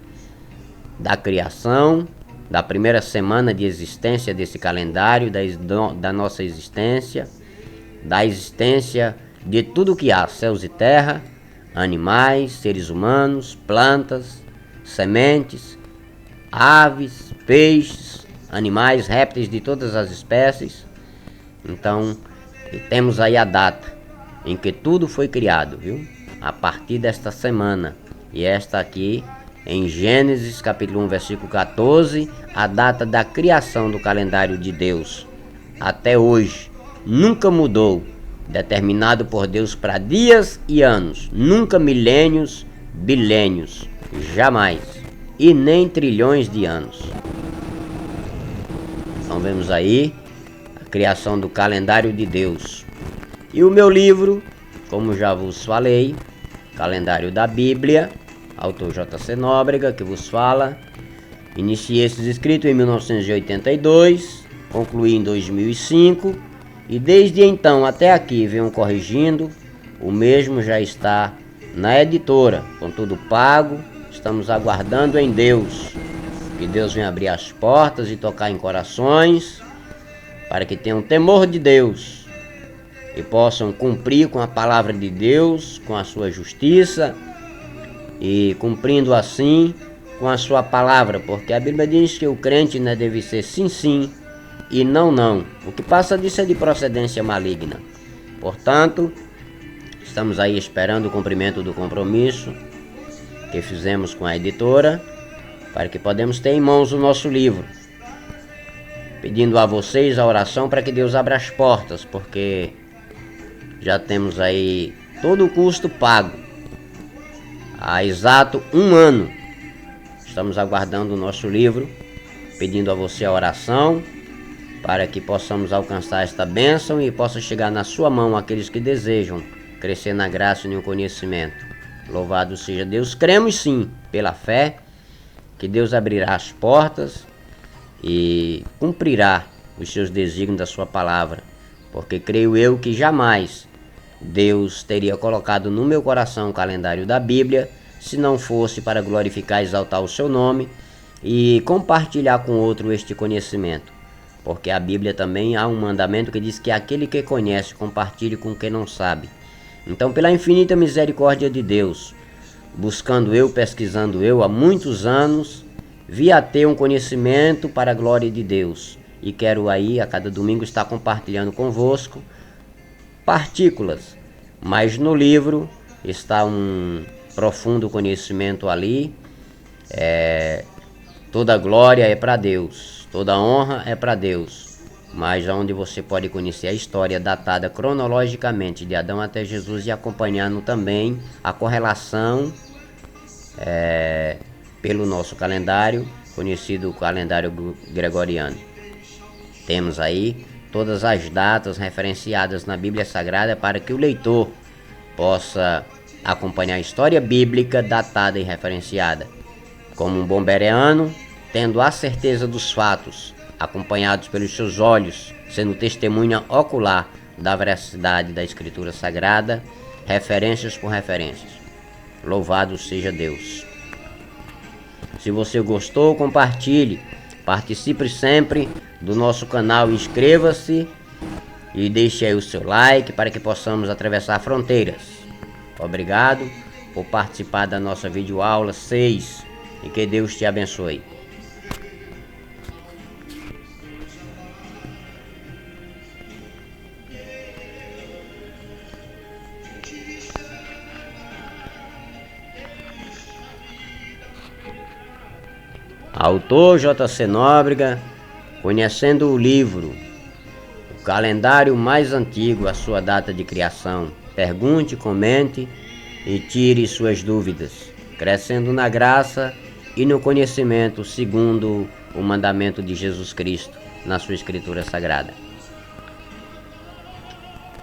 da criação, da primeira semana de existência desse calendário, da nossa existência, da existência de tudo que há, céus e terra, animais, seres humanos, plantas, sementes, aves, peixes, animais, répteis de todas as espécies. Então, temos aí a data em que tudo foi criado, viu? A partir desta semana. E esta aqui, em Gênesis capítulo 1, versículo 14, a data da criação do calendário de Deus. Até hoje, nunca mudou, determinado por Deus para dias e anos, nunca milênios, bilênios, jamais, e nem trilhões de anos. Então vemos aí a criação do calendário de Deus. E o meu livro, como já vos falei, Calendário da Bíblia, autor J.C. Nóbrega, que vos fala. Iniciei esses escritos em 1982, concluí em 2005 e desde então até aqui venho corrigindo. O mesmo já está na editora, com tudo pago. Estamos aguardando em Deus, que Deus venha abrir as portas e tocar em corações, para que tenham temor de Deus e possam cumprir com a palavra de Deus, com a sua justiça, e cumprindo assim com a sua palavra, porque a Bíblia diz que o crente, né, deve ser sim, sim e não, não. O que passa disso é de procedência maligna. Portanto, estamos aí esperando o cumprimento do compromisso que fizemos com a editora, para que podemos ter em mãos o nosso livro. Pedindo a vocês a oração para que Deus abra as portas, porque já temos aí todo o custo pago. Há exato 1 ano estamos aguardando o nosso livro, pedindo a você a oração para que possamos alcançar esta bênção e possa chegar na sua mão aqueles que desejam crescer na graça e no conhecimento. Louvado seja Deus. Cremos sim, pela fé, que Deus abrirá as portas e cumprirá os seus desígnios da sua palavra, porque creio eu que jamais Deus teria colocado no meu coração o calendário da Bíblia se não fosse para glorificar e exaltar o seu nome e compartilhar com outro este conhecimento. Porque a Bíblia também há um mandamento que diz que aquele que conhece compartilhe com quem não sabe. Então, pela infinita misericórdia de Deus, buscando eu, pesquisando eu há muitos anos, vi a ter um conhecimento para a glória de Deus. E quero aí, a cada domingo, estar compartilhando convosco partículas. Mas no livro está um profundo conhecimento ali. Toda glória é para Deus, toda honra é para Deus. Mas onde você pode conhecer a história datada cronologicamente de Adão até Jesus e acompanhando também a correlação pelo nosso calendário, conhecido calendário gregoriano. Temos aí todas as datas referenciadas na Bíblia Sagrada para que o leitor possa acompanhar a história bíblica datada e referenciada. Como um bom bereano, tendo a certeza dos fatos, acompanhados pelos seus olhos, sendo testemunha ocular da veracidade da Escritura Sagrada, referências por referências. Louvado seja Deus. Se você gostou, compartilhe, participe sempre do nosso canal, inscreva-se e deixe aí o seu like para que possamos atravessar fronteiras. Obrigado por participar da nossa videoaula 6 e que Deus te abençoe. Autor J.C. Nóbrega, conhecendo o livro, o calendário mais antigo, a sua data de criação. Pergunte, comente e tire suas dúvidas, crescendo na graça e no conhecimento segundo o mandamento de Jesus Cristo na sua Escritura Sagrada.